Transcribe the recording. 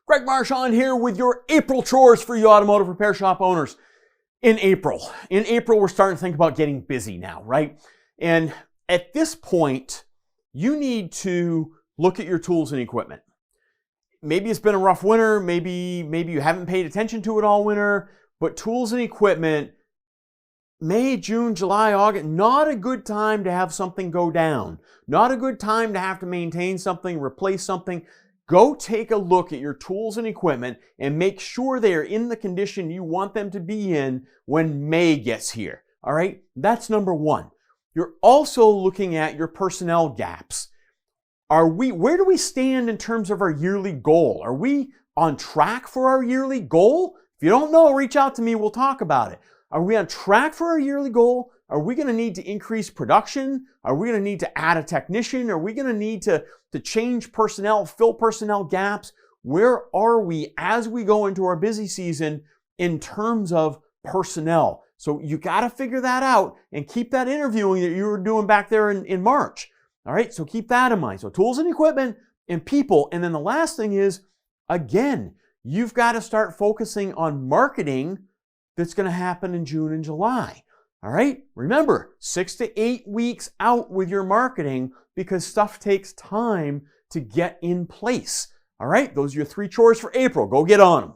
Greg Marchand here with your April chores for you automotive repair shop owners. In April, we're starting to think about getting busy now, right? And at this point, you need to look at your tools and equipment. Maybe it's been a rough winter, maybe you haven't paid attention to it all winter, but tools and equipment, May, June, July, August, not a good time to have something go down. Not a good time to have to maintain something, replace something. Go take a look at your tools and equipment and make sure they are in the condition you want them to be in when May gets here. All right, that's number one. You're also looking at your personnel gaps. Where do we stand in terms of our yearly goal? Are we on track for our yearly goal? If you don't know, reach out to me, we'll talk about it. Are we on track for our yearly goal? Are we going to need to increase production? Are we going to need to add a technician? Are we going to need to change personnel, fill personnel gaps? Where are we as we go into our busy season in terms of personnel? So you got to figure that out and keep that interviewing that you were doing back there in March. All right, so keep that in mind. So tools and equipment and people. And then the last thing is, again, you've got to start focusing on marketing that's going to happen in June and July. All right, remember, 6 to 8 weeks out with your marketing because stuff takes time to get in place. All right, those are your 3 chores for April. Go get on them.